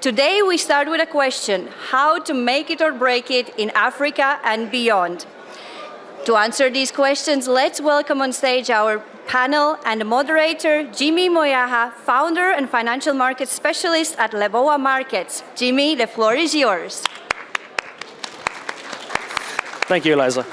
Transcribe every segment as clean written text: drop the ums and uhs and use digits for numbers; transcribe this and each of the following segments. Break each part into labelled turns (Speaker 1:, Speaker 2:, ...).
Speaker 1: Today we start with a question: how to make it or break it in Africa and beyond. To answer these questions, let's welcome on stage our panel and moderator, Jimmy Moyaha, founder and financial market specialist at Lebowa Markets. Jimmy, the floor is yours.
Speaker 2: Thank you, Eliza.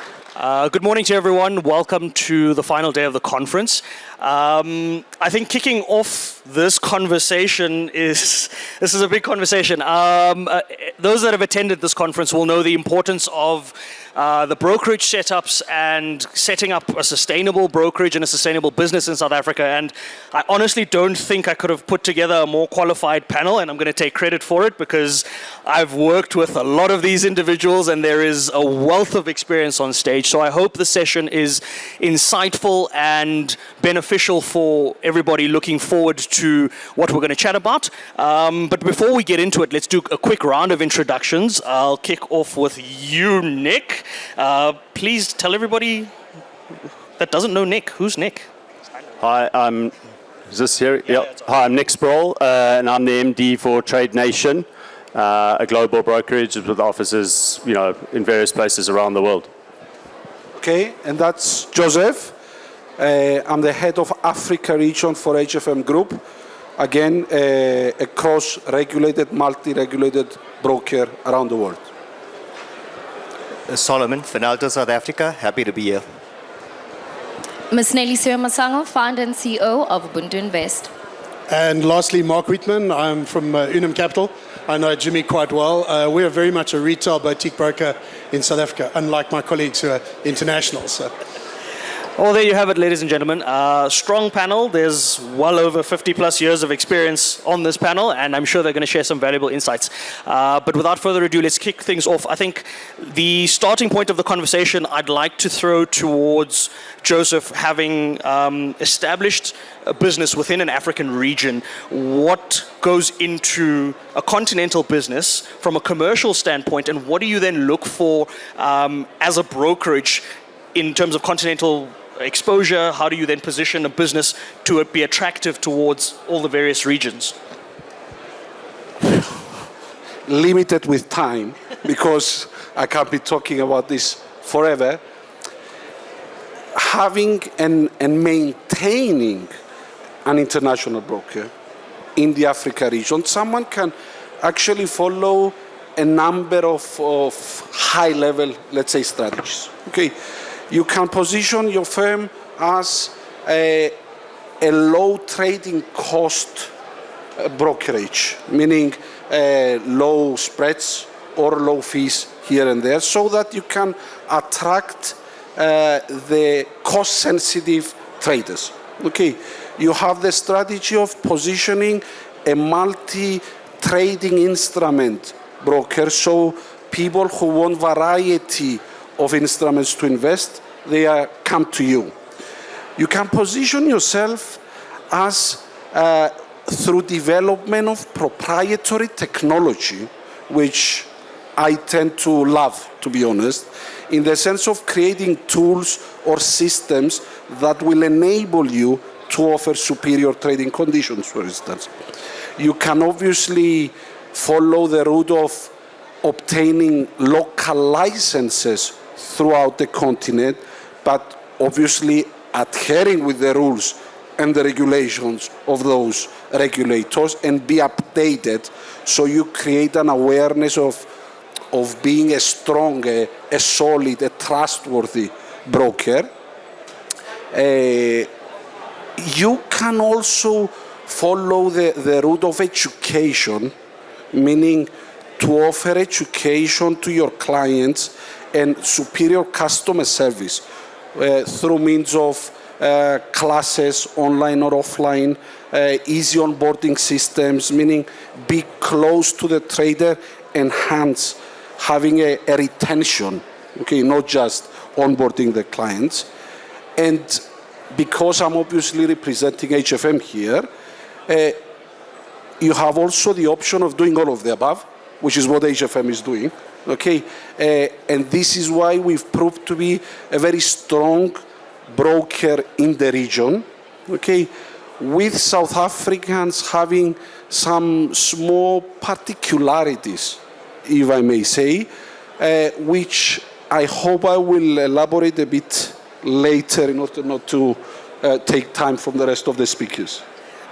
Speaker 2: Good morning to everyone. Welcome to the final day of the conference. I think kicking off this conversation this is a big conversation. Those that have attended this conference will know the importance of the brokerage setups and setting up a sustainable brokerage and a sustainable business in South Africa. And I honestly don't think I could have put together a more qualified panel, and I'm going to take credit for it because I've worked with a lot of these individuals and there is a wealth of experience on stage. So I hope the session is insightful and beneficial for everybody looking forward to what we're going to chat about. But before we get into it, let's do a quick round of introductions. I'll kick off with you, Nick. Please tell everybody that doesn't know Nick. Who's Nick?
Speaker 3: Hi, is this here? Yeah. Hi, I'm Nick Sproule, and I'm the MD for Trade Nation, a global brokerage with offices, in various places around the world.
Speaker 4: Okay, and that's Joseph. I'm the head of Africa region for HFM Group. Again, a cross-regulated, multi-regulated broker around the world.
Speaker 5: Solomon, Finalto, South Africa. Happy to be here.
Speaker 6: Ms. Nelisiwe Masango, founder and CEO of Ubuntu Invest.
Speaker 7: And lastly, Mark Weetman. I'm from Unum Capital. I know Jimmy quite well. We are very much a retail boutique broker in South Africa, unlike my colleagues who are international. So.
Speaker 2: Well, there you have it, ladies and gentlemen. Strong panel. There's well over 50 plus years of experience on this panel, and I'm sure they're going to share some valuable insights. But without further ado, let's kick things off. I think the starting point of the conversation I'd like to throw towards Joseph, having established a business within an African region. What goes into a continental business from a commercial standpoint, and what do you then look for as a brokerage in terms of continental exposure? How do you then position a business to be attractive towards all the various regions?
Speaker 4: Limited with time, because I can't be talking about this forever. Having and maintaining an international broker in the Africa region, someone can actually follow a number of high-level, let's say, strategies. Okay. You can position your firm as a low trading cost brokerage, meaning low spreads or low fees here and there, so that you can attract the cost-sensitive traders. Okay, you have the strategy of positioning a multi-trading instrument broker, so people who want variety of instruments to invest, they come to you. You can position yourself as through development of proprietary technology, which I tend to love, to be honest, in the sense of creating tools or systems that will enable you to offer superior trading conditions, for instance. You can obviously follow the route of obtaining local licenses throughout the continent, but obviously adhering with the rules and the regulations of those regulators and be updated, so you create an awareness of being a strong, a solid, a trustworthy broker. You can also follow the route of education, meaning to offer education to your clients and superior customer service through means of classes, online or offline, easy onboarding systems, meaning be close to the trader and hence having a retention, okay, not just onboarding the clients. And because I'm obviously representing HFM here, you have also the option of doing all of the above, which is what HFM is doing. Okay, and this is why we've proved to be a very strong broker in the region. Okay, with South Africans having some small particularities, if I may say, which I hope I will elaborate a bit later in order not to take time from the rest of the speakers.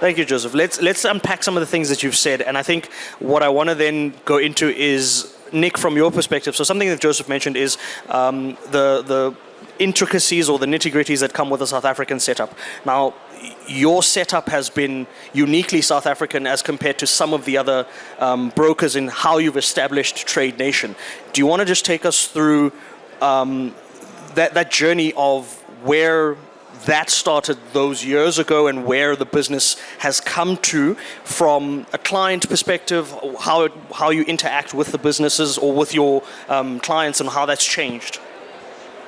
Speaker 2: Thank you, Joseph. Let's unpack some of the things that you've said, and I think what I want to then go into is, Nick, from your perspective. So something that Joseph mentioned is the intricacies or the nitty-gritties that come with the South African setup. Now, your setup has been uniquely South African as compared to some of the other brokers in how you've established Trade Nation. Do you want to just take us through that journey of where that started those years ago and where the business has come to from a client perspective, how you interact with the businesses or with your clients and how that's changed?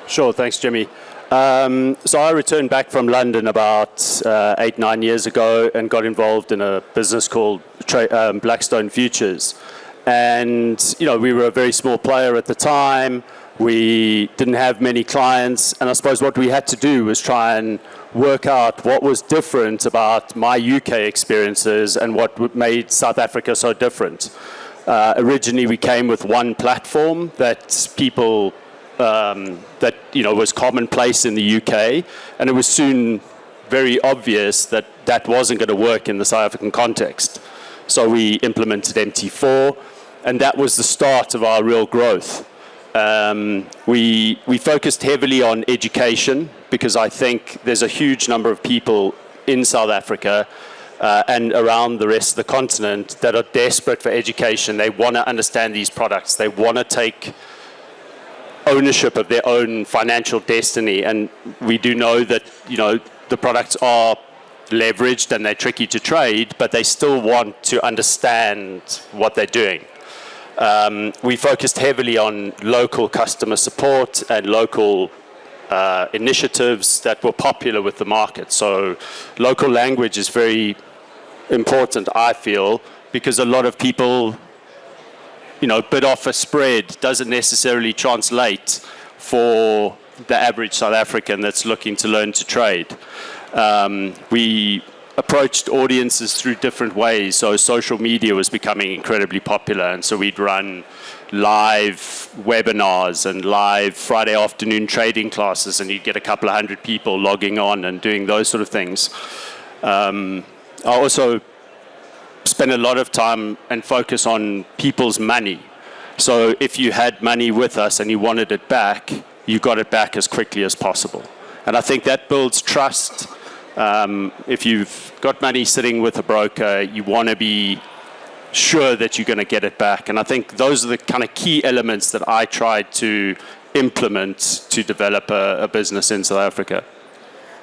Speaker 3: Sure, thanks, Jimmy. So I returned back from London about 8-9 years ago and got involved in a business called Blackstone Futures. And, you know, we were a very small player at the time. We didn't have many clients. And I suppose what we had to do was try and work out what was different about my UK experiences and what made South Africa so different. Originally, we came with one platform that people that, you know, was commonplace in the UK, and it was soon very obvious that that wasn't going to work in the South African context. So we implemented MT4, and that was the start of our real growth. We focused heavily on education because I think there's a huge number of people in South Africa and around the rest of the continent that are desperate for education. They want to understand these products. They want to take ownership of their own financial destiny, and we do know that, you know, the products are leveraged and they're tricky to trade, but they still want to understand what they're doing. We focused heavily on local customer support and local initiatives that were popular with the market. So local language is very important, I feel, because a lot of people, you know, bid offer spread doesn't necessarily translate for the average South African that's looking to learn to trade. We approached audiences through different ways. So social media was becoming incredibly popular, and so we'd run live webinars and live Friday afternoon trading classes, and you'd get a couple of hundred people logging on and doing those sort of things. I also spend a lot of time and focus on people's money. So if you had money with us and you wanted it back, you got it back as quickly as possible. And I think that builds trust. If you've got money sitting with a broker, you want to be sure that you're going to get it back. And I think those are the kind of key elements that I tried to implement to develop a business in South Africa.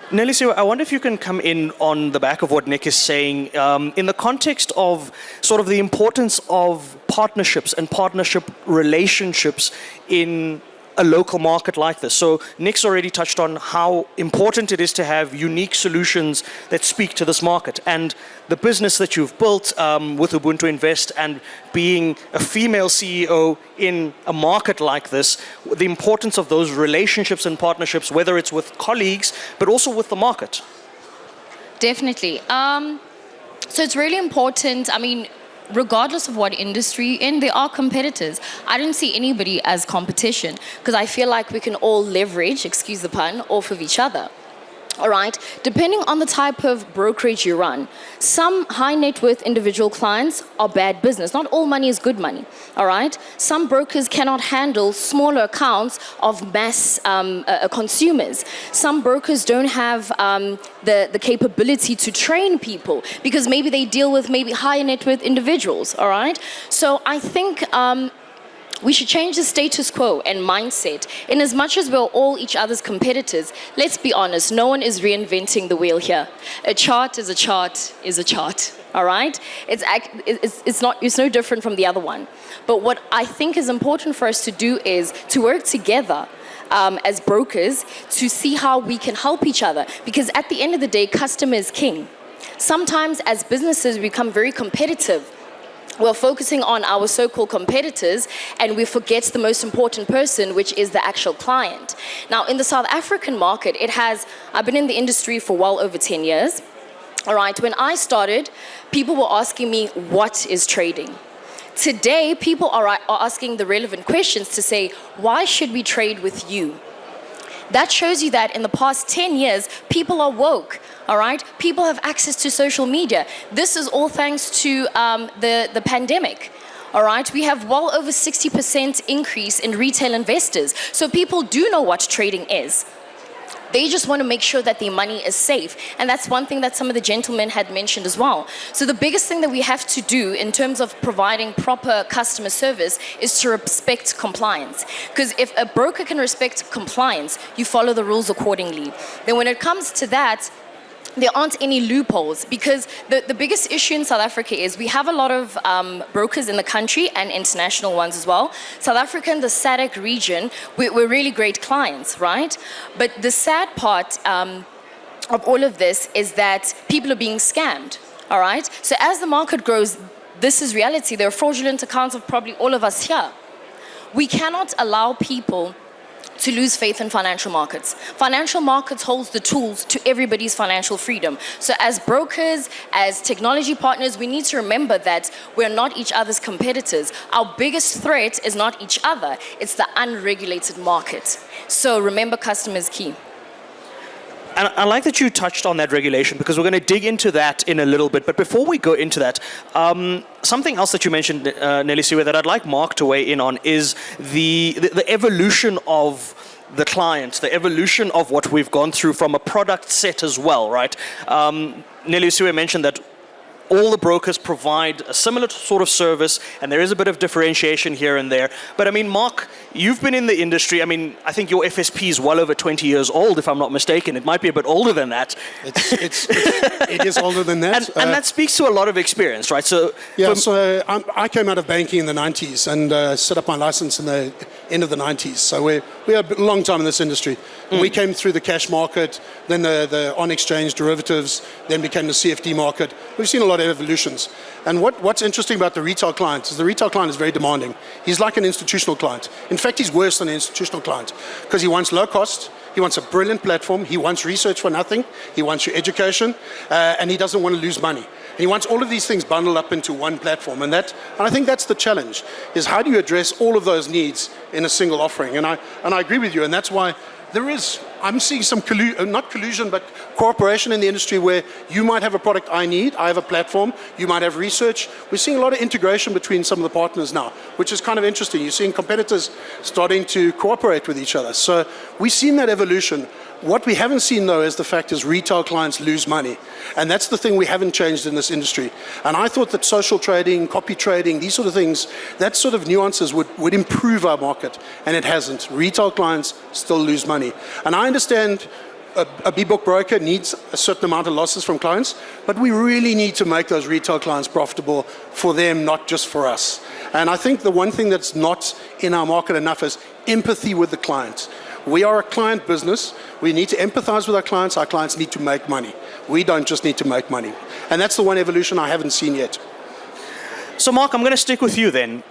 Speaker 2: Nelisiwe, I wonder if you can come in on the back of what Nick is saying in the context of sort of the importance of partnerships and partnership relationships in a local market like this. So Nick's already touched on how important it is to have unique solutions that speak to this market. And the business that you've built with Ubuntu Invest and being a female CEO in a market like this, the importance of those relationships and partnerships, whether it's with colleagues, but also with the market.
Speaker 6: Definitely. So it's really important. I mean, regardless of what industry you're in, there are competitors. I don't see anybody as competition because I feel like we can all leverage, excuse the pun, off of each other. All right, depending on the type of brokerage you run, some high net worth individual clients are bad business. Not all money is good money, all right? Some brokers cannot handle smaller accounts of mass consumers. Some brokers don't have the capability to train people because maybe they deal with maybe high net worth individuals, all right? So I think we should change the status quo and mindset. In as much as we're all each other's competitors, let's be honest, no one is reinventing the wheel here. A chart is a chart is a chart, all right? It's no different from the other one. But what I think is important for us to do is to work together as brokers to see how we can help each other. Because at the end of the day, customer is king. Sometimes as businesses, we become very competitive. We're focusing on our so-called competitors and we forget the most important person, which is the actual client. Now, in the South African market, I've been in the industry for well over 10 years. All right, when I started, people were asking me, what is trading? Today, people are asking the relevant questions to say, why should we trade with you? That shows you that in the past 10 years, people are woke, all right? People have access to social media. This is all thanks to the pandemic. All right, we have well over 60% increase in retail investors. So people do know what trading is. They just want to make sure that their money is safe. And that's one thing that some of the gentlemen had mentioned as well. So the biggest thing that we have to do in terms of providing proper customer service is to respect compliance. Because if a broker can respect compliance, you follow the rules accordingly. Then when it comes to that, there aren't any loopholes, because the biggest issue in South Africa is we have a lot of brokers in the country and international ones as well. South Africa and the SADC region, we're really great clients, right? But the sad part of all of this is that people are being scammed, all right? So as the market grows, this is reality. There are fraudulent accounts of probably all of us here. We cannot allow people to lose faith in financial markets. Financial markets holds the tools to everybody's financial freedom. So as brokers, as technology partners, we need to remember that we're not each other's competitors. Our biggest threat is not each other, it's the unregulated market. So remember, customer is key.
Speaker 2: And I like that you touched on that regulation, because we're going to dig into that in a little bit. But before we go into that, something else that you mentioned, Nelisiwe, that I'd like Mark to weigh in on is the evolution of the client, the evolution of what we've gone through from a product set as well, right? Nelisiwe mentioned that all the brokers provide a similar sort of service, and there is a bit of differentiation here and there. But I mean, Mark, you've been in the industry. I mean, I think your FSP is well over 20 years old, if I'm not mistaken. It might be a bit older than that.
Speaker 7: It is older than that.
Speaker 2: And that speaks to a lot of experience, right? So
Speaker 7: yeah, so I came out of banking in the 90s and set up my license in the end of the 90s. So we had a long time in this industry. We came through the cash market, then the on-exchange derivatives, then became the CFD market. We've seen a lot of evolutions. And what's interesting about the retail client is the retail client is very demanding. He's like an institutional client. In fact, he's worse than an institutional client, because he wants low cost, he wants a brilliant platform, he wants research for nothing, he wants your education, and he doesn't want to lose money. And he wants all of these things bundled up into one platform. And I think that's the challenge, is how do you address all of those needs in a single offering? And I agree with you, and that's why I'm seeing some not collusion, but cooperation in the industry, where you might have a product I need, I have a platform, you might have research. We're seeing a lot of integration between some of the partners now, which is kind of interesting. You're seeing competitors starting to cooperate with each other. So we've seen that evolution. What we haven't seen, though, is the fact is retail clients lose money. And that's the thing we haven't changed in this industry. And I thought that social trading, copy trading, these sort of things, that sort of nuances would improve our market. And it hasn't. Retail clients still lose money. And I understand a B-book broker needs a certain amount of losses from clients, but we really need to make those retail clients profitable for them, not just for us. And I think the one thing that's not in our market enough is empathy with the client. We are a client business. We need to empathize with our clients. Our clients need to make money. We don't just need to make money. And that's the one evolution I haven't seen yet.
Speaker 2: So Mark, I'm going to stick with you then.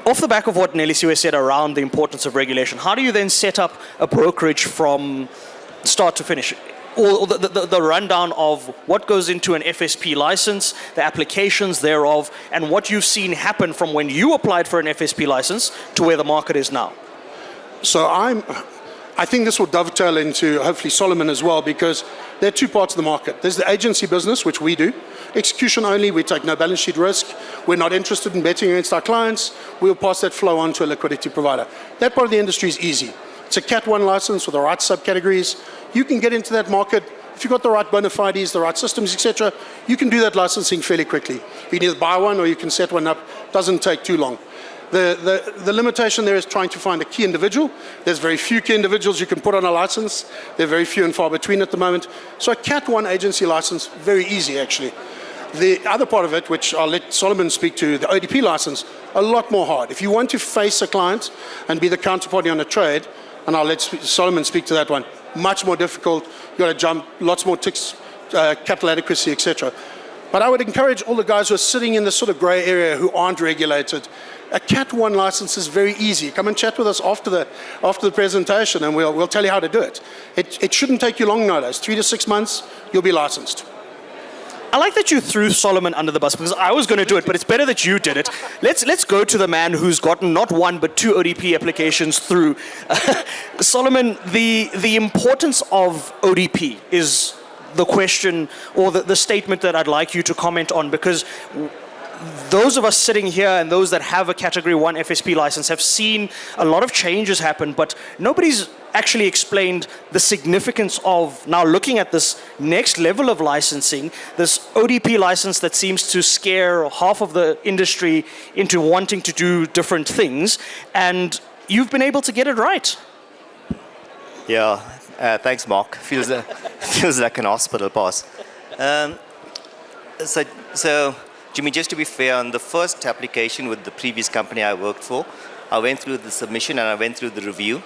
Speaker 2: Off the back of what Nelisiwe said around the importance of regulation, how do you then set up a brokerage from start to finish? Or the rundown of what goes into an FSP license, the applications thereof, and what you've seen happen from when you applied for an FSP license to where the market is now.
Speaker 7: So I think this will dovetail into hopefully Solomon as well, because there are two parts of the market. There's the agency business, which we do. Execution only, we take no balance sheet risk. We're not interested in betting against our clients. We'll pass that flow on to a liquidity provider. That part of the industry is easy. It's a Cat 1 license with the right subcategories. You can get into that market. If you've got the right bona fides, the right systems, etc., you can do that licensing fairly quickly. You can either buy one or you can set one up. Doesn't take too long. The limitation there is trying to find a key individual. There's very few key individuals you can put on a license. They're very few and far between at the moment. So a Cat 1 agency license, very easy actually. The other part of it, which I'll let Solomon speak to, the ODP license, a lot more hard. If you want to face a client and be the counterparty on a trade, and I'll let Solomon speak to that one, much more difficult. You've got to jump, lots more ticks, capital adequacy, etc. But I would encourage all the guys who are sitting in this sort of grey area who aren't regulated. A Cat 1 license is very easy. Come and chat with us after the presentation, and we'll tell you how to do it. It shouldn't take you long nowadays. 3 to 6 months, you'll be licensed.
Speaker 2: I like that you threw Solomon under the bus because I was going to do it, but it's better that you did it. Let's go to the man who's gotten not one but two ODP applications through. Solomon, the importance of ODP is the question or the statement that I'd like you to comment on, because those of us sitting here and those that have a Category 1 FSP license have seen a lot of changes happen, but nobody's actually explained the significance of now looking at this next level of licensing, this ODP license that seems to scare half of the industry into wanting to do different things, and you've been able to get it right.
Speaker 5: Yeah, thanks, Mark. Feels like an hospital pass. So, Jimmy, just to be fair, on the first application with the previous company I worked for, I went through the submission and I went through the review.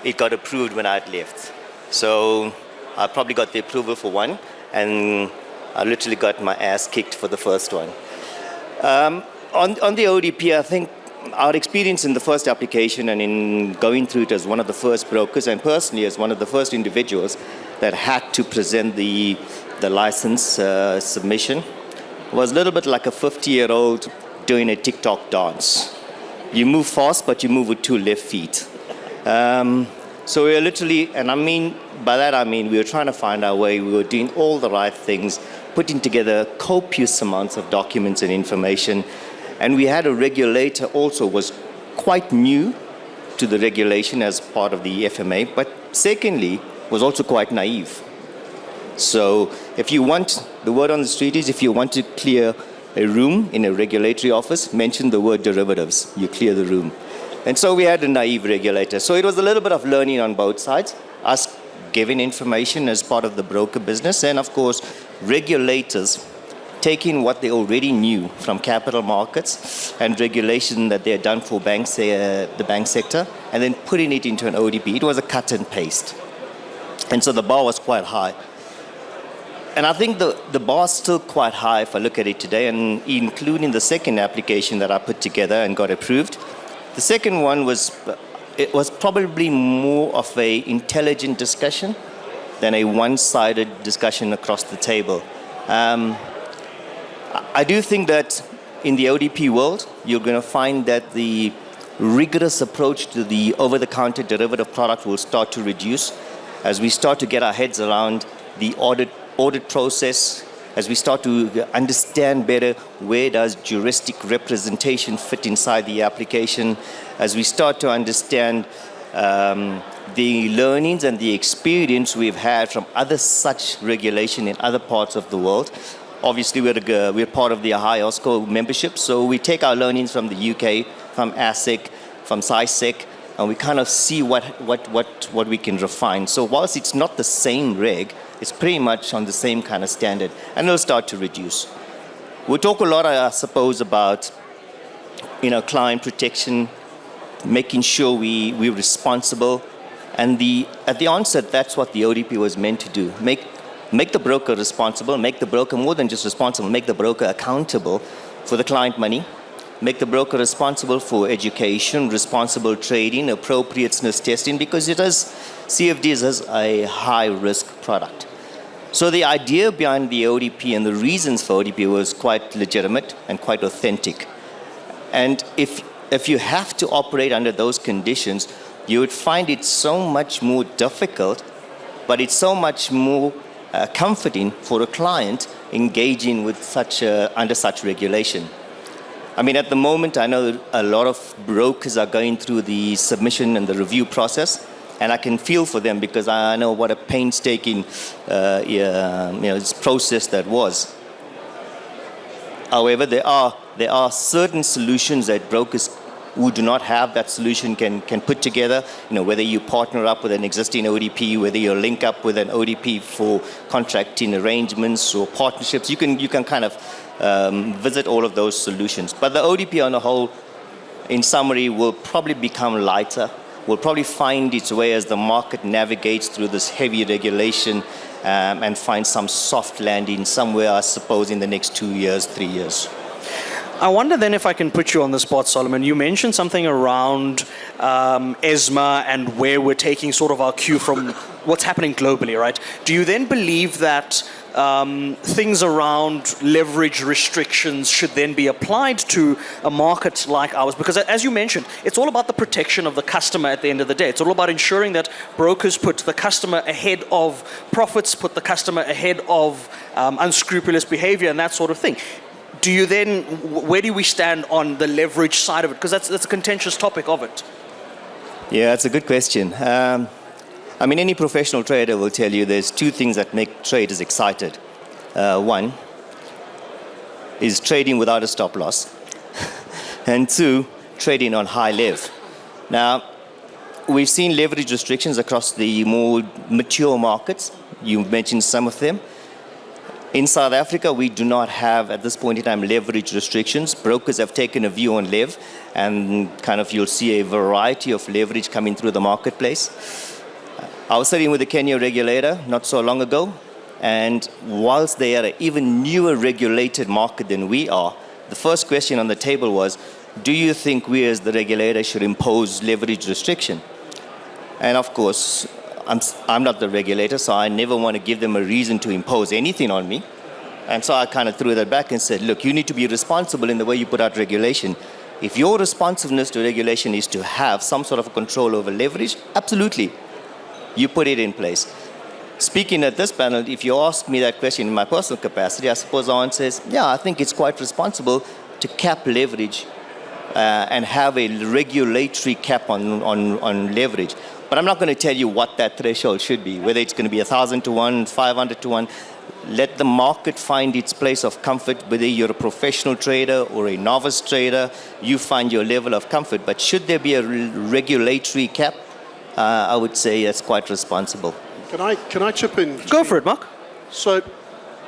Speaker 5: It got approved when I had left. So I probably got the approval for one, and I literally got my ass kicked for the first one. On the ODP, I think our experience in the first application and in going through it as one of the first brokers, and personally as one of the first individuals that had to present the license submission, was a little bit like a 50-year-old doing a TikTok dance. You move fast, but you move with two left feet. So we were literally, and by that I mean we were trying to find our way, we were doing all the right things, putting together copious amounts of documents and information, and we had a regulator also was quite new to the regulation as part of the FMA, but secondly, was also quite naive. So if you want, the word on the street is if you want to clear a room in a regulatory office, mention the word derivatives, you clear the room. And so we had a naive regulator. So it was a little bit of learning on both sides, us giving information as part of the broker business, and of course, regulators taking what they already knew from capital markets and regulation that they had done for banks, the bank sector, and then putting it into an ODP. It was a cut and paste. And so the bar was quite high. And I think the bar is still quite high if I look at it today, and including the second application that I put together and got approved. The second one was probably more of a intelligent discussion than a one-sided discussion across the table. I do think that in the ODP world, you're going to find that the rigorous approach to the over-the-counter derivative product will start to reduce as we start to get our heads around the audit process, as we start to understand better where does juristic representation fit inside the application, as we start to understand the learnings and the experience we've had from other such regulation in other parts of the world. Obviously, we're part of the IOSCO membership, so we take our learnings from the UK, from ASIC, from SciSec, and we kind of see what we can refine. So whilst it's not the same reg, it's pretty much on the same kind of standard, and it'll start to reduce. We talk a lot, I suppose, about client protection, making sure we're responsible, and at the onset, that's what the ODP was meant to do. Make the broker responsible, make the broker more than just responsible, make the broker accountable for the client money, make the broker responsible for education, responsible trading, appropriateness testing, because CFDs is a high-risk product. So the idea behind the ODP and the reasons for ODP was quite legitimate and quite authentic. And if you have to operate under those conditions, you would find it so much more difficult, but it's so much more comforting for a client engaging with under such regulation. I mean, at the moment, I know a lot of brokers are going through the submission and the review process, and I can feel for them because I know what a painstaking process that was. However, there are certain solutions that brokers who do not have that solution can put together. Whether you partner up with an existing ODP, whether you link up with an ODP for contracting arrangements or partnerships, you can kind of visit all of those solutions. But the ODP on the whole, in summary, will probably become lighter, will probably find its way as the market navigates through this heavy regulation and find some soft landing somewhere, I suppose, in the next 2 years, 3 years.
Speaker 2: I wonder then if I can put you on the spot, Solomon. You mentioned something around ESMA and where we're taking sort of our cue from what's happening globally, right? Do you then believe that things around leverage restrictions should then be applied to a market like ours? Because as you mentioned, it's all about the protection of the customer at the end of the day. It's all about ensuring that brokers put the customer ahead of profits, put the customer ahead of unscrupulous behavior and that sort of thing. Do you then, where do we stand on the leverage side of it? Because that's a contentious topic of it.
Speaker 5: Yeah, that's a good question. I mean, any professional trader will tell you there's two things that make traders excited. One is trading without a stop loss, and two, trading on high lev. Now, we've seen leverage restrictions across the more mature markets. You mentioned some of them. In South Africa, we do not have, at this point in time, leverage restrictions. Brokers have taken a view on lev, and kind of you'll see a variety of leverage coming through the marketplace. I was sitting with the Kenya regulator not so long ago, and whilst they are an even newer regulated market than we are, the first question on the table was, do you think we as the regulator should impose leverage restriction? And of course, I'm not the regulator, so I never want to give them a reason to impose anything on me. And so I kind of threw that back and said, look, you need to be responsible in the way you put out regulation. If your responsiveness to regulation is to have some sort of control over leverage, absolutely, you put it in place. Speaking at this panel, if you ask me that question in my personal capacity, I suppose the answer is, yeah, I think it's quite responsible to cap leverage and have a regulatory cap on leverage. But I'm not going to tell you what that threshold should be, whether it's going to be 1,000 to 1, 500 to 1. Let the market find its place of comfort, whether you're a professional trader or a novice trader, you find your level of comfort. But should there be a regulatory cap, I would say that's quite responsible.
Speaker 7: Can I chip in?
Speaker 2: Go for it, Mark.
Speaker 7: So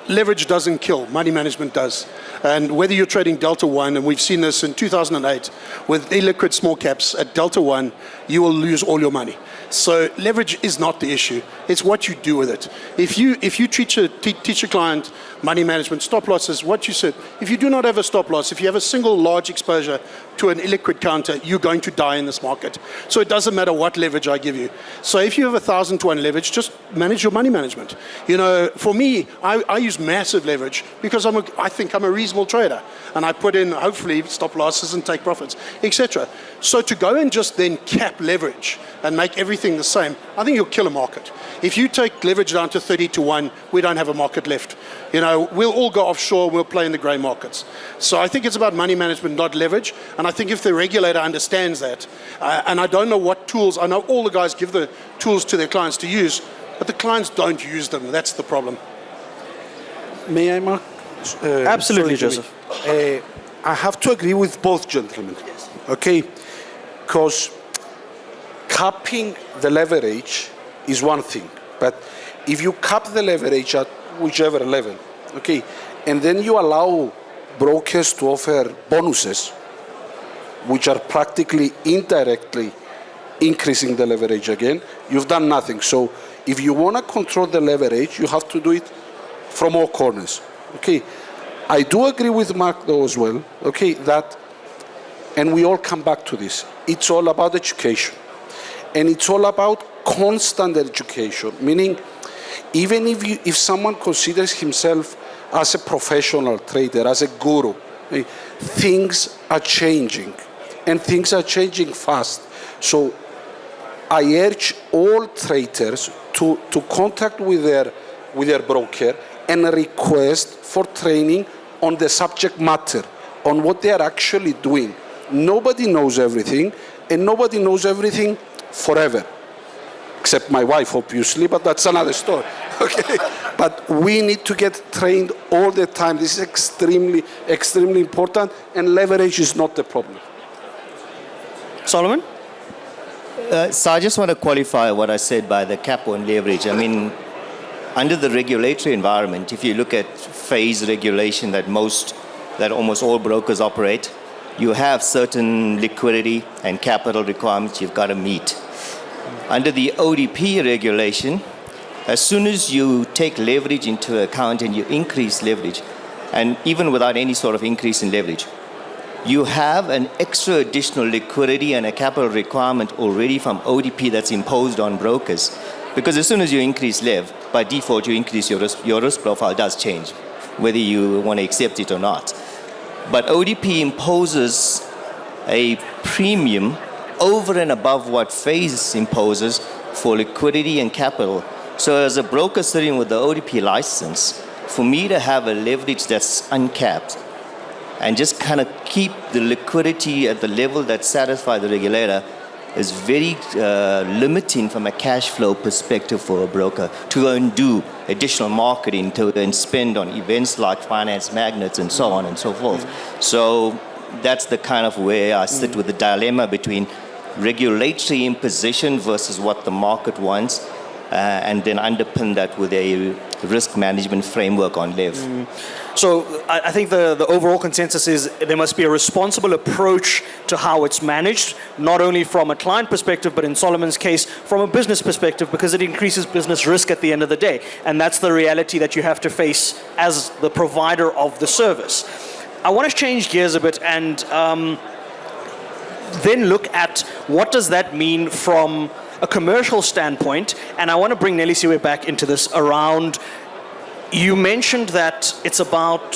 Speaker 7: leverage doesn't kill, money management does. And whether you're trading Delta 1, and we've seen this in 2008, with illiquid small caps at Delta 1, you will lose all your money. So leverage is not the issue. It's what you do with it. If you teach a client money management, stop losses, what you said, if you do not have a stop loss, if you have a single large exposure to an illiquid counter, you're going to die in this market. So it doesn't matter what leverage I give you. So if you have 1,000 to 1 leverage, just manage your money management. You know, for me, I use massive leverage because I think I'm a reasonable trader. And I put in, hopefully, stop losses and take profits, etc. So to go and just then cap leverage and make everything the same, I think you'll kill a market. If you take leverage down to 30 to 1, we don't have a market left. You know, we'll all go offshore, we'll play in the grey markets. So I think it's about money management, not leverage. And I think if the regulator understands that, and I don't know what tools, I know all the guys give the tools to their clients to use, but the clients don't use them. That's the problem.
Speaker 4: May I, Mark?
Speaker 2: Absolutely,
Speaker 4: sorry,
Speaker 2: Joseph.
Speaker 4: I have to agree with both gentlemen. Yes. Okay? Because capping the leverage is one thing, but if you cap the leverage at whichever level, okay, and then you allow brokers to offer bonuses, which are practically indirectly increasing the leverage again, you've done nothing. So if you want to control the leverage, you have to do it from all corners, okay? I do agree with Mark though as well, okay, that, and we all come back to this, it's all about education. And it's all about constant education, meaning even if someone considers himself as a professional trader, as a guru, things are changing, and things are changing fast. So I urge all traders to contact with their broker and request for training on the subject matter, on what they are actually doing. Nobody knows everything, and nobody knows everything forever, except my wife, obviously, but that's another story. Okay, but we need to get trained all the time. This is extremely, extremely important, and leverage is not the problem.
Speaker 2: Solomon?
Speaker 5: So I just want to qualify what I said by the cap on leverage. I mean, under the regulatory environment, if you look at phase regulation that almost all brokers operate, you have certain liquidity and capital requirements you've got to meet. Under the ODP regulation, as soon as you take leverage into account and you increase leverage, and even without any sort of increase in leverage, you have an extra additional liquidity and a capital requirement already from ODP that's imposed on brokers. Because as soon as you increase lev, by default you increase your risk profile does change, whether you want to accept it or not. But ODP imposes a premium over and above what phase imposes for liquidity and capital. So as a broker sitting with the ODP license, for me to have a leverage that's uncapped and just kind of keep the liquidity at the level that satisfies the regulator is very limiting from a cash flow perspective for a broker to go and do additional marketing and spend on events like finance magnets and so on and so forth. So that's the kind of where I sit with the dilemma between regulatory imposition versus what the market wants, and then underpin that with a risk management framework on LEV.
Speaker 2: So I think the overall consensus is there must be a responsible approach to how it's managed, not only from a client perspective, but in Solomon's case, from a business perspective, because it increases business risk at the end of the day. And that's the reality that you have to face as the provider of the service. I want to change gears a bit and then look at what does that mean from a commercial standpoint, and I want to bring Nelisiwe back into this around, you mentioned that it's about,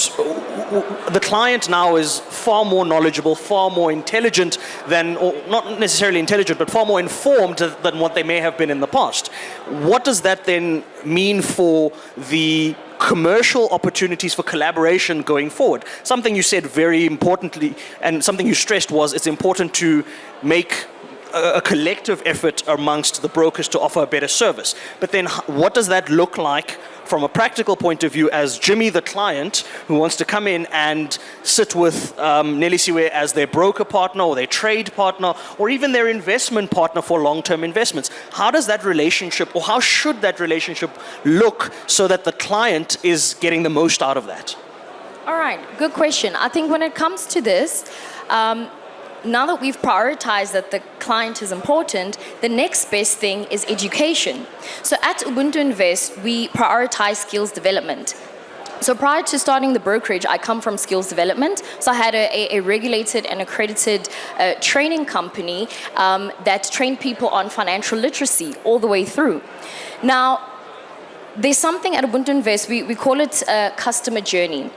Speaker 2: the client now is far more knowledgeable, far more intelligent than, or not necessarily intelligent, but far more informed than what they may have been in the past. What does that then mean for the commercial opportunities for collaboration going forward? Something you said very importantly, and something you stressed was it's important to make a collective effort amongst the brokers to offer a better service. But then what does that look like from a practical point of view as Jimmy, the client, who wants to come in and sit with Nelisiwe as their broker partner or their trade partner or even their investment partner for long-term investments? How does that relationship, or how should that relationship look so that the client is getting the most out of that?
Speaker 6: All right, good question. I think when it comes to this, now that we've prioritized that the client is important, the next best thing is education. So at Ubuntu Invest, we prioritize skills development. So prior to starting the brokerage, I come from skills development. So I had a regulated and accredited training company that trained people on financial literacy all the way through. Now, there's something at Ubuntu Invest, we call it a customer journey.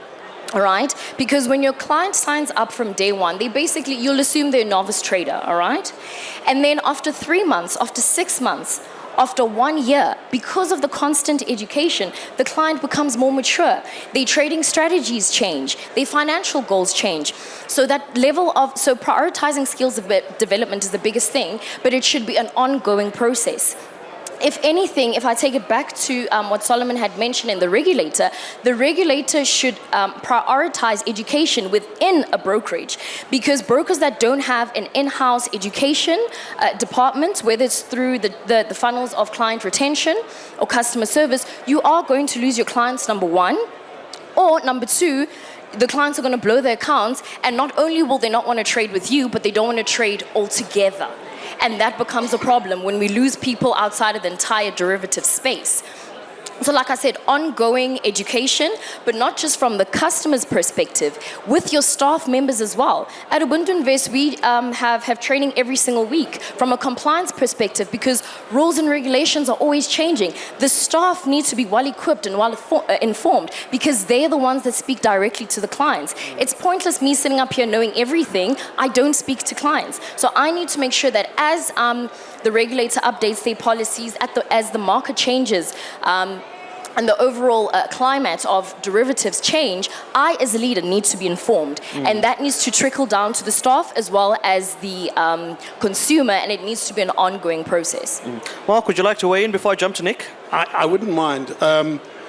Speaker 6: All right? Because when your client signs up from day one, you'll assume they're a novice trader, all right? And then after 3 months, after 6 months, after 1 year, because of the constant education, the client becomes more mature. Their trading strategies change. Their financial goals change. So prioritizing skills development is the biggest thing, but it should be an ongoing process. If anything, if I take it back to what Solomon had mentioned in the regulator should prioritize education within a brokerage, because brokers that don't have an in-house education department, whether it's through the funnels of client retention or customer service, you are going to lose your clients, number one, or number two, the clients are going to blow their accounts, and not only will they not want to trade with you, but they don't want to trade altogether. And that becomes a problem when we lose people outside of the entire derivative space. So like I said, ongoing education, but not just from the customer's perspective, with your staff members as well. At Ubuntu Invest, we have training every single week from a compliance perspective, because rules and regulations are always changing. The staff need to be well equipped and well informed, because they're the ones that speak directly to the clients. It's pointless me sitting up here knowing everything. I don't speak to clients. So I need to make sure that as the regulator updates their policies, as the market changes, and the overall climate of derivatives change, I as a leader need to be informed. And that needs to trickle down to the staff as well as the consumer, and it needs to be an ongoing process.
Speaker 2: Mark, would you like to weigh in before I jump to Nick?
Speaker 7: I wouldn't mind.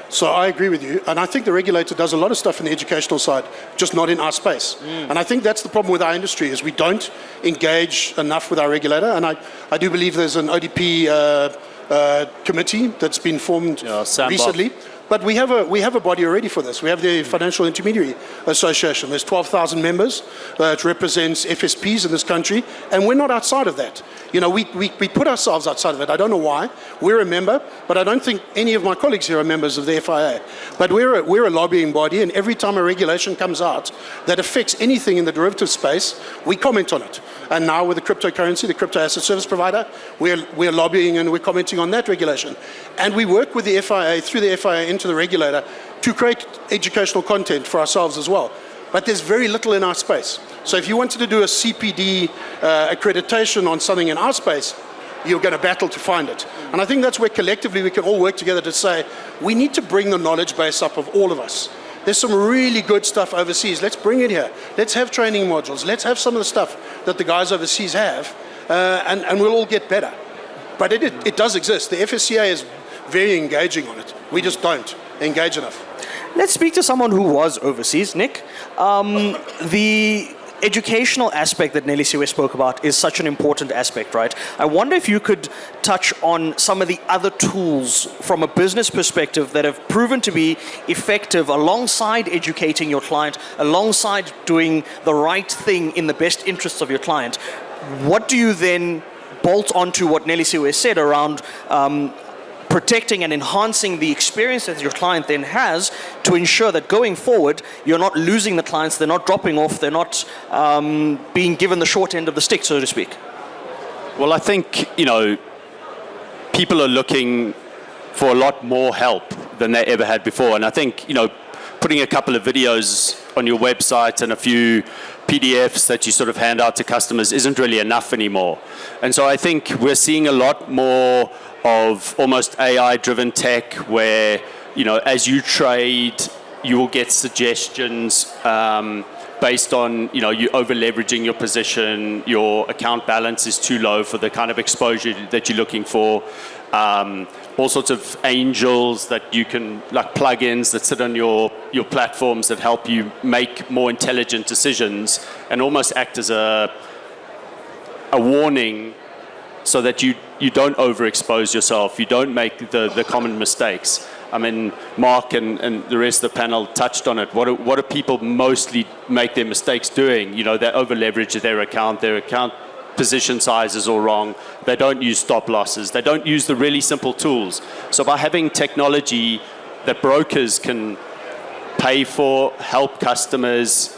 Speaker 7: So I agree with you, and I think the regulator does a lot of stuff in the educational side, just not in our space. And I think that's the problem with our industry, is we don't engage enough with our regulator, and I do believe there's an ODP committee that's been formed recently But we have a body already for this. We have the Financial Intermediary Association. There's 12,000 members. It represents FSPs in this country, and we're not outside of that. You know, we put ourselves outside of it. I don't know why. We're a member, but I don't think any of my colleagues here are members of the FIA. But we're a lobbying body, and every time a regulation comes out that affects anything in the derivative space, we comment on it. And now with the cryptocurrency, the crypto asset service provider, we're lobbying and we're commenting on that regulation. And we work with the FIA, through the FIA into the regulator, to create educational content for ourselves as well. But there's very little in our space. So if you wanted to do a CPD accreditation on something in our space, you're going to battle to find it. And I think that's where collectively we can all work together to say, we need to bring the knowledge base up of all of us. There's some really good stuff overseas. Let's bring it here. Let's have training modules. Let's have some of the stuff that the guys overseas have, and we'll all get better. But it does exist. The FSCA is very engaging on it. We just don't engage enough.
Speaker 2: Let's speak to someone who was overseas, Nick. The educational aspect that Nelisiwe spoke about is such an important aspect, right? I wonder if you could touch on some of the other tools from a business perspective that have proven to be effective alongside educating your client, alongside doing the right thing in the best interests of your client. What do you then bolt onto what Nelisiwe said around protecting and enhancing the experience that your client then has to ensure that going forward, you're not losing the clients, they're not dropping off, they're not being given the short end of the stick, so to speak?
Speaker 3: Well, I think, you know, people are looking for a lot more help than they ever had before. And I think, you know, putting a couple of videos on your website and a few PDFs that you sort of hand out to customers isn't really enough anymore. And so I think we're seeing a lot more of almost AI-driven tech where, you know, as you trade, you will get suggestions based on, you know, you over-leveraging your position, your account balance is too low for the kind of exposure that you're looking for. All sorts of angels that you can, like plugins that sit on your platforms that help you make more intelligent decisions and almost act as a warning so that you don't overexpose yourself, you don't make the common mistakes. I mean, Mark and the rest of the panel touched on it. What do people mostly make their mistakes doing? You know, they over-leverage their account position size is all wrong, they don't use stop losses, they don't use the really simple tools. So by having technology that brokers can pay for, help customers,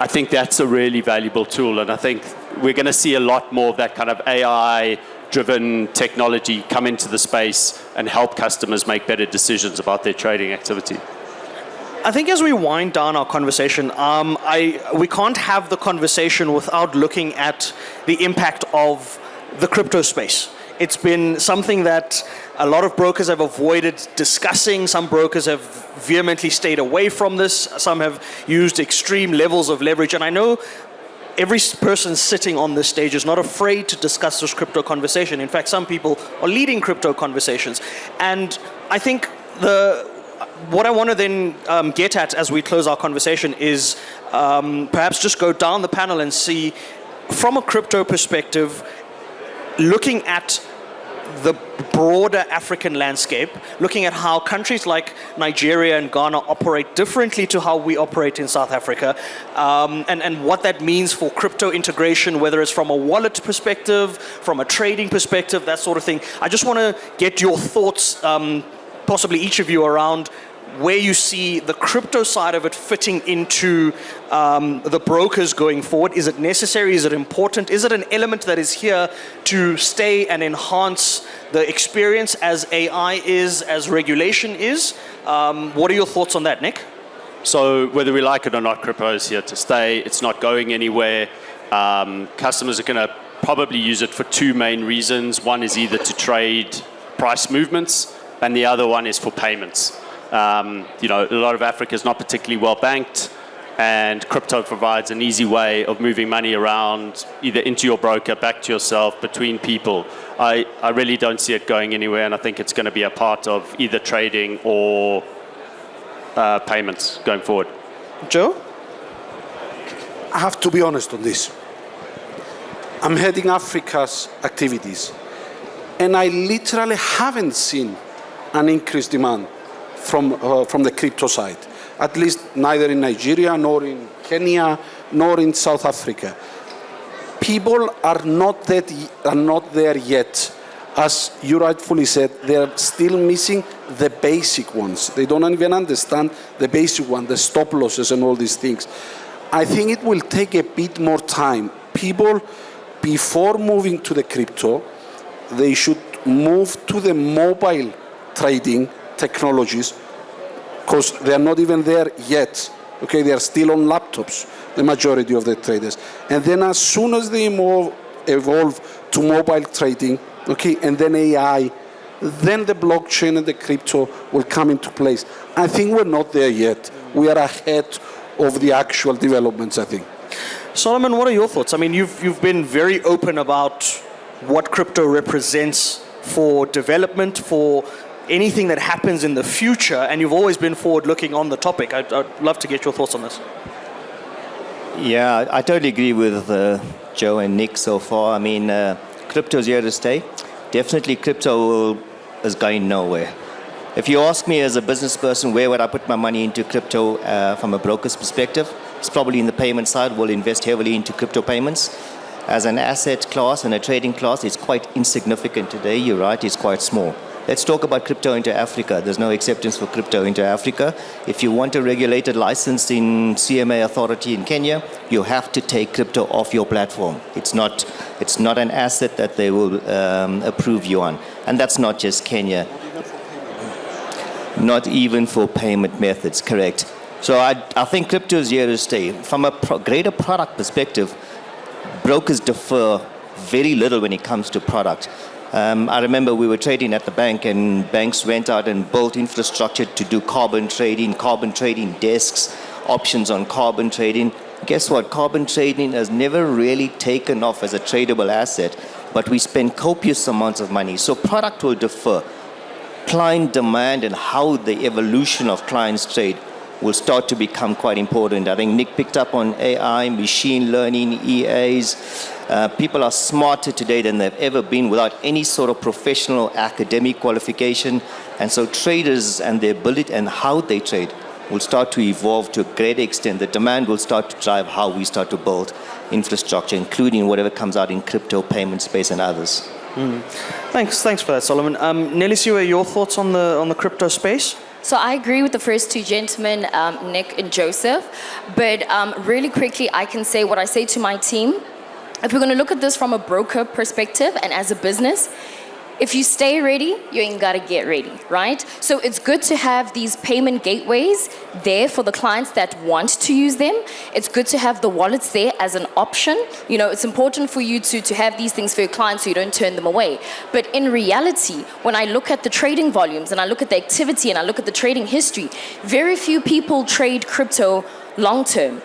Speaker 3: I think that's a really valuable tool. And I think we're going to see a lot more of that kind of AI-driven technology come into the space and help customers make better decisions about their trading activity.
Speaker 2: I think as we wind down our conversation, we can't have the conversation without looking at the impact of the crypto space. It's been something that a lot of brokers have avoided discussing. Some brokers have vehemently stayed away from this. Some have used extreme levels of leverage. And I know every person sitting on this stage is not afraid to discuss this crypto conversation. In fact, some people are leading crypto conversations. And I think what I want to then get at as we close our conversation is perhaps just go down the panel and see, from a crypto perspective, looking at the broader African landscape, looking at how countries like Nigeria and Ghana operate differently to how we operate in South Africa, and what that means for crypto integration, whether it's from a wallet perspective, from a trading perspective, that sort of thing. I just want to get your thoughts, possibly each of you, around where you see the crypto side of it fitting into the brokers going forward. Is it necessary? Is it important? Is it an element that is here to stay and enhance the experience as AI is, as regulation is? What are your thoughts on that, Nick?
Speaker 3: So whether we like it or not, crypto is here to stay. It's not going anywhere. Customers are going to probably use it for two main reasons. One is either to trade price movements, and the other one is for payments. You know, a lot of Africa is not particularly well banked, and crypto provides an easy way of moving money around, either into your broker, back to yourself, between people. I really don't see it going anywhere, and I think it's going to be a part of either trading or payments going forward.
Speaker 2: Joe?
Speaker 4: I have to be honest on this. I'm heading Africa's activities, and I literally haven't seen an increased demand from the crypto side. At least neither in Nigeria, nor in Kenya, nor in South Africa. People are not there yet. As you rightfully said, they are still missing the basic ones. They don't even understand the basic one, the stop losses and all these things. I think it will take a bit more time. People, before moving to the crypto, they should move to the mobile trading technologies, because they are not even there yet. Okay, they are still on laptops, the majority of the traders. And then as soon as they evolve to mobile trading, okay, and then AI, then the blockchain and the crypto will come into place. I think we're not there yet. We are ahead of the actual developments, I think.
Speaker 2: Solomon, what are your thoughts? I mean, you've been very open about what crypto represents for development, for anything that happens in the future, and you've always been forward-looking on the topic. I'd love to get your thoughts on this.
Speaker 5: Yeah, I totally agree with Joe and Nick so far. I mean, crypto's here to stay. Definitely crypto is going nowhere. If you ask me as a business person, where would I put my money into crypto from a broker's perspective, it's probably in the payment side. We'll invest heavily into crypto payments. As an asset class and a trading class, it's quite insignificant today. You're right, it's quite small. Let's talk about crypto into Africa. There's no acceptance for crypto into Africa. If you want a regulated license in CMA authority in Kenya, you have to take crypto off your platform. It's not an asset that they will approve you on. And that's not just Kenya. Not even for payment methods, correct. So I think crypto is here to stay. From a greater product perspective, brokers defer very little when it comes to product. I remember we were trading at the bank, and banks went out and built infrastructure to do carbon trading desks, options on carbon trading. Guess what? Carbon trading has never really taken off as a tradable asset, but we spend copious amounts of money. So product will defer. Client demand and how the evolution of clients trade will start to become quite important. I think Nick picked up on AI, machine learning, EAs. People are smarter today than they've ever been without any sort of professional academic qualification. And so traders and their ability and how they trade will start to evolve to a great extent. The demand will start to drive how we start to build infrastructure, including whatever comes out in crypto payment space and others.
Speaker 2: Thanks for that, Solomon. Nelisiwe, your thoughts on the crypto space?
Speaker 6: So I agree with the first two gentlemen, Nick and Joseph. But really quickly, I can say what I say to my team. If we're going to look at this from a broker perspective and as a business, if you stay ready, you ain't got to get ready, right? So it's good to have these payment gateways there for the clients that want to use them. It's good to have the wallets there as an option. You know, it's important for you to have these things for your clients so you don't turn them away. But in reality, when I look at the trading volumes and I look at the activity and I look at the trading history, very few people trade crypto long term.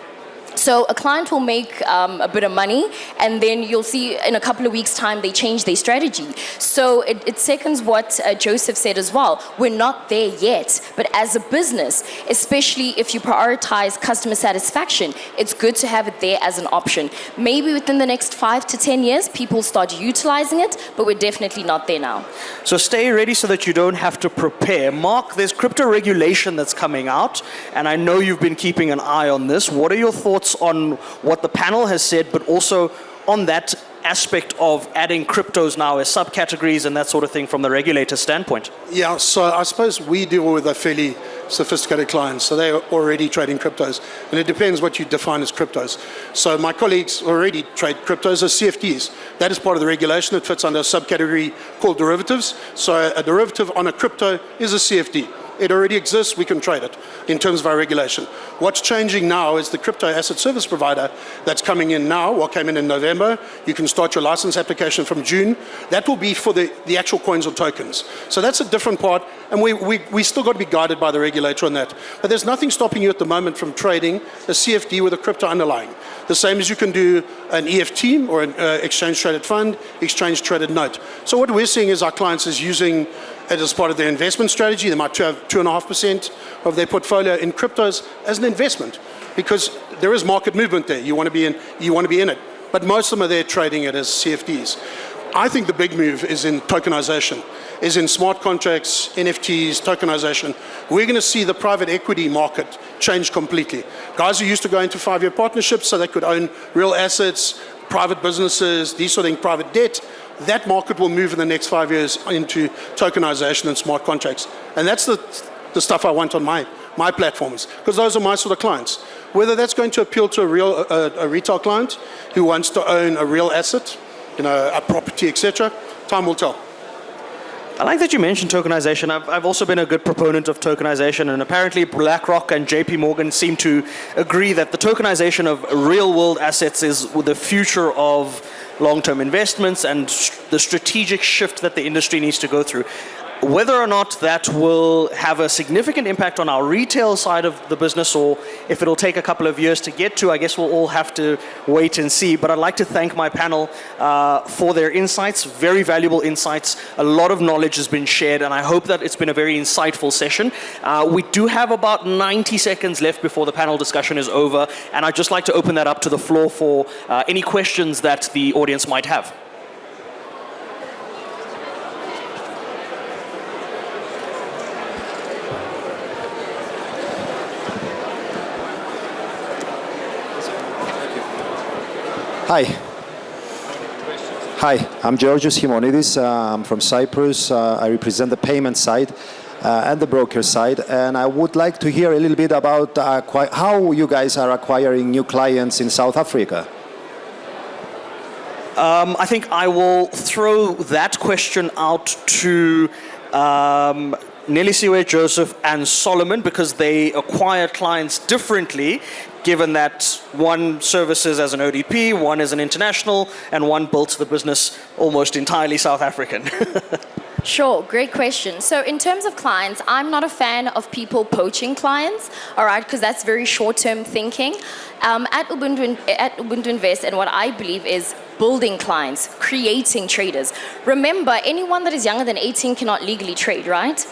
Speaker 6: So a client will make a bit of money, and then you'll see in a couple of weeks' time they change their strategy. So it seconds what Joseph said as well. We're not there yet, but as a business, especially if you prioritize customer satisfaction, it's good to have it there as an option. Maybe within the next 5 to 10 years, people start utilizing it, but we're definitely not there now.
Speaker 2: So stay ready so that you don't have to prepare. Mark, there's crypto regulation that's coming out, and I know you've been keeping an eye on this. What are your thoughts on what the panel has said, but also on that aspect of adding cryptos now as subcategories and that sort of thing from the regulator standpoint?
Speaker 7: Yeah, so I suppose we deal with a fairly sophisticated clients, so they're already trading cryptos, and it depends what you define as cryptos. So my colleagues already trade cryptos as CFDs. That is part of the regulation. It fits under a subcategory called derivatives. So a derivative on a crypto is a CFD. It already exists, we can trade it in terms of our regulation. What's changing now is the crypto asset service provider that's coming in now, or came in November. You can start your license application from June. That will be for the actual coins or tokens. So that's a different part, and we still got to be guided by the regulator on that. But there's nothing stopping you at the moment from trading a CFD with a crypto underlying. The same as you can do an EFT or an exchange traded fund, exchange traded note. So what we're seeing is our clients is using it as part of their investment strategy. They might have 2.5% of their portfolio in cryptos as an investment, because there is market movement there. You want to be in it. But most of them are there trading it as CFDs. I think the big move is in tokenization, is in smart contracts, NFTs, tokenization. We're going to see the private equity market change completely. Guys who used to go into 5-year partnerships so they could own real assets, private businesses, these sort of things, private debt, that market will move in the next 5 years into tokenization and smart contracts. And that's the stuff I want on my platforms, because those are my sort of clients. Whether that's going to appeal to a retail client who wants to own a real asset, a property, etc., time will tell.
Speaker 2: I like that you mentioned tokenization. I've also been a good proponent of tokenization, and apparently BlackRock and JP Morgan seem to agree that the tokenization of real-world assets is the future of long-term investments and the strategic shift that the industry needs to go through. Whether or not that will have a significant impact on our retail side of the business, or if it'll take a couple of years to get to, I guess we'll all have to wait and see. But I'd like to thank my panel for their insights, very valuable insights. A lot of knowledge has been shared, and I hope that it's been a very insightful session. We do have about 90 seconds left before the panel discussion is over, and I'd just like to open that up to the floor for any questions that the audience might have.
Speaker 8: Hi, I'm Georgios Himonidis. I'm from Cyprus. I represent the payment side and the broker side. And I would like to hear a little bit about how you guys are acquiring new clients in South Africa.
Speaker 2: I think I will throw that question out to Nelisiwe, Joseph, and Solomon, because they acquire clients differently, given that one services as an ODP, one is an international, and one built the business almost entirely South African.
Speaker 6: Sure, great question. So in terms of clients, I'm not a fan of people poaching clients, all right, because that's very short-term thinking. At Ubuntu Invest, and what I believe is building clients, creating traders. Remember, anyone that is younger than 18 cannot legally trade, right?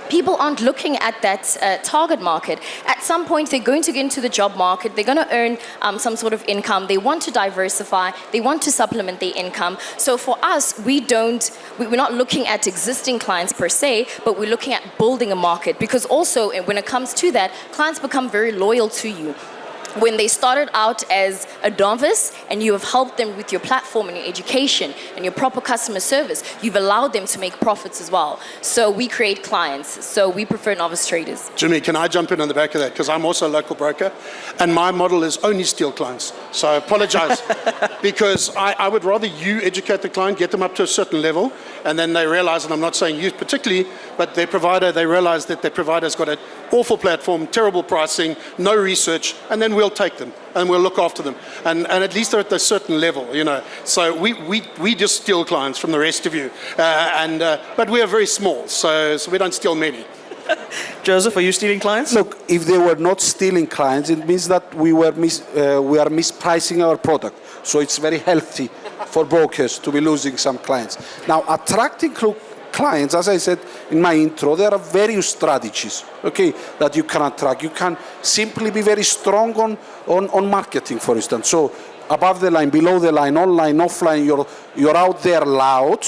Speaker 6: People aren't looking at that target market. At some point, they're going to get into the job market. They're going to earn some sort of income. They want to diversify. They want to supplement their income. So for us, we're not looking at existing clients per se, but we're looking at building a market. Because also, when it comes to that, clients become very loyal to you. When they started out as a novice and you have helped them with your platform and your education and your proper customer service, you've allowed them to make profits as well. So we create clients. So we prefer novice traders.
Speaker 7: Jimmy, can I jump in on the back of that? Because I'm also a local broker, and my model is only steal clients. So I apologize, because I would rather you educate the client, get them up to a certain level, and then they realize, and I'm not saying you particularly, but their provider, they realize that their provider's got an awful platform, terrible pricing, no research, and then we'll take them and we'll look after them. And at least they're at a certain level, So we just steal clients from the rest of you. But we are very small, so we don't steal many.
Speaker 2: Joseph, are you stealing clients?
Speaker 4: Look, if they were not stealing clients, it means that we are mispricing our product. So it's very healthy for brokers to be losing some clients. Now, attracting clients, as I said in my intro, there are various strategies, that you can attract. You can simply be very strong on marketing, for instance. So above the line, below the line, online, offline, you're out there loud,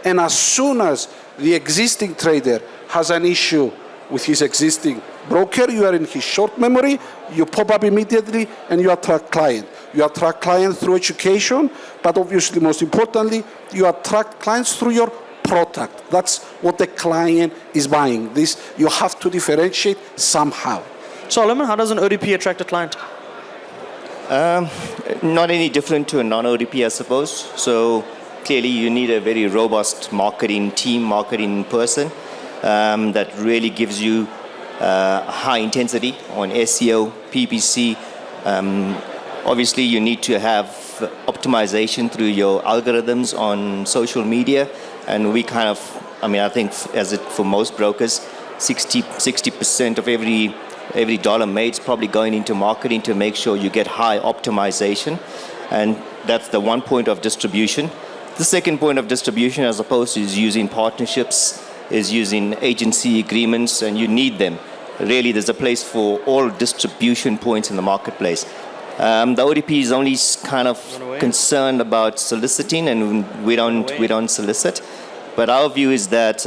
Speaker 4: And as soon as the existing trader has an issue with his existing broker, you are in his short memory, you pop up immediately and you attract client. You attract clients through education, but obviously most importantly, you attract clients through your product. That's what the client is buying. This, you have to differentiate somehow.
Speaker 2: Solomon, how does an ODP attract a client?
Speaker 5: Not any different to a non-ODP, I suppose. So clearly you need a very robust marketing team, marketing person that really gives you high intensity on SEO, PPC. Obviously, you need to have optimization through your algorithms on social media. And we kind of, I think for most brokers, 60% of every dollar made is probably going into marketing to make sure you get high optimization. And that's the one point of distribution. The second point of distribution, as opposed to, is using partnerships, is using agency agreements, and you need them. Really, there's a place for all distribution points in the marketplace. The ODP is only kind of concerned about soliciting, and we don't solicit. But our view is that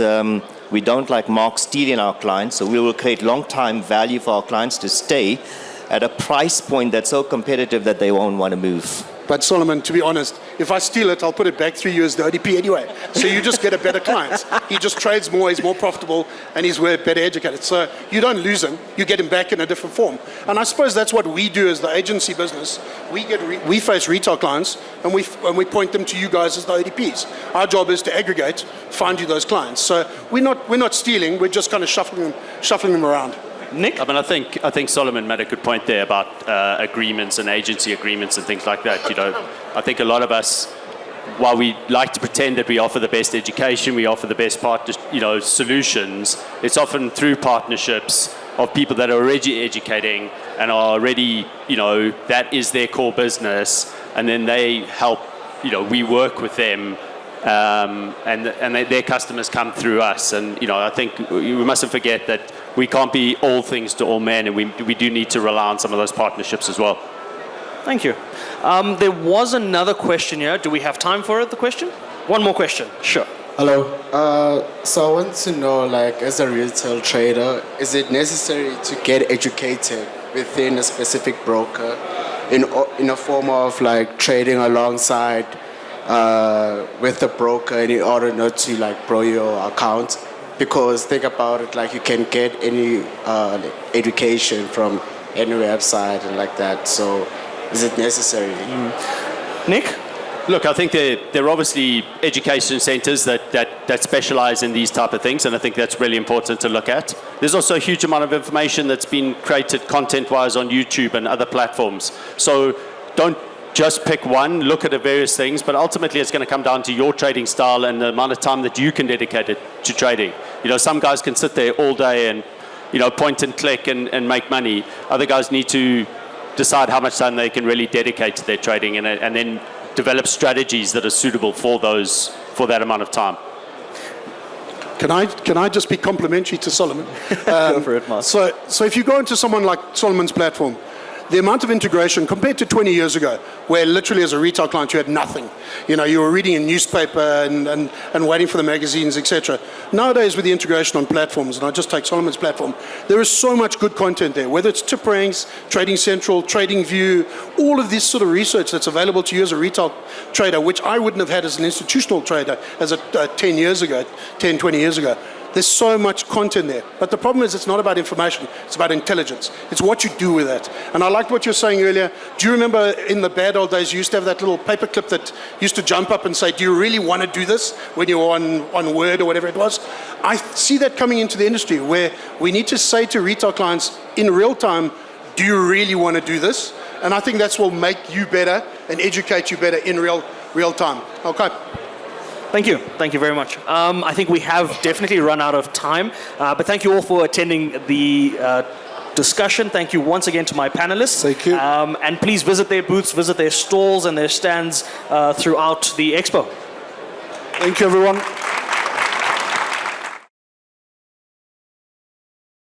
Speaker 5: we don't like mark stealing our clients, so we will create long-time value for our clients to stay at a price point that's so competitive that they won't want to move.
Speaker 7: But Solomon, to be honest, if I steal it, I'll put it back 3 years the ODP anyway. So you just get a better client. He just trades more, he's more profitable, and he's better educated. So you don't lose him, you get him back in a different form. And I suppose that's what we do as the agency business. We face retail clients, and we point them to you guys as the ODPs. Our job is to aggregate, find you those clients. So we're not stealing, we're just kind of shuffling them around.
Speaker 2: Nick?
Speaker 3: I mean, I think Solomon made a good point there about agreements and agency agreements and things like that. You know, I think a lot of us, while we like to pretend that we offer the best education, we offer the best solutions, it's often through partnerships of people that are already educating and are already, that is their core business, and then they help, we work with them. And their customers come through us, and I think we mustn't forget that we can't be all things to all men, and we do need to rely on some of those partnerships as well.
Speaker 2: Thank you. There was another question here. Do we have time for it, the question? One more question. Sure.
Speaker 9: Hello. So I want to know, like, as a retail trader, is it necessary to get educated within a specific broker in a form of like trading alongside with the broker in order not to like grow your account? Because think about it, like you can get any education from any website and like that. So is it necessary?
Speaker 2: Nick?
Speaker 3: Look, I think there are obviously education centres that specialise in these type of things, and I think that's really important to look at. There's also a huge amount of information that's been created content-wise on YouTube and other platforms. So don't just pick one, look at the various things, but ultimately it's going to come down to your trading style and the amount of time that you can dedicate it to trading. Some guys can sit there all day and, point and click and make money. Other guys need to decide how much time they can really dedicate to their trading and then develop strategies that are suitable for that amount of time.
Speaker 7: Can I just be complimentary to Solomon?
Speaker 5: Go for it, Mark.
Speaker 7: So if you go into someone like Solomon's platform, the amount of integration compared to 20 years ago, where literally as a retail client you had nothing. You were reading a newspaper and waiting for the magazines, etc. Nowadays with the integration on platforms, and I just take Solomon's platform, there is so much good content there, whether it's tip ranks, Trading Central, Trading View, all of this sort of research that's available to you as a retail trader, which I wouldn't have had as an institutional trader as 20 years ago. There's so much content there. But the problem is it's not about information, it's about intelligence. It's what you do with it. And I liked what you were saying earlier. Do you remember in the bad old days you used to have that little paper clip that used to jump up and say, do you really want to do this, when you were on Word or whatever it was? I see that coming into the industry where we need to say to retail clients in real time, do you really want to do this? And I think that's what will make you better and educate you better in real time. Okay.
Speaker 2: Thank you. Thank you very much. I think we have definitely run out of time, but thank you all for attending the discussion. Thank you once again to my panelists.
Speaker 4: Thank you.
Speaker 2: And please visit their booths, visit their stalls and their stands throughout the expo.
Speaker 4: Thank you, everyone.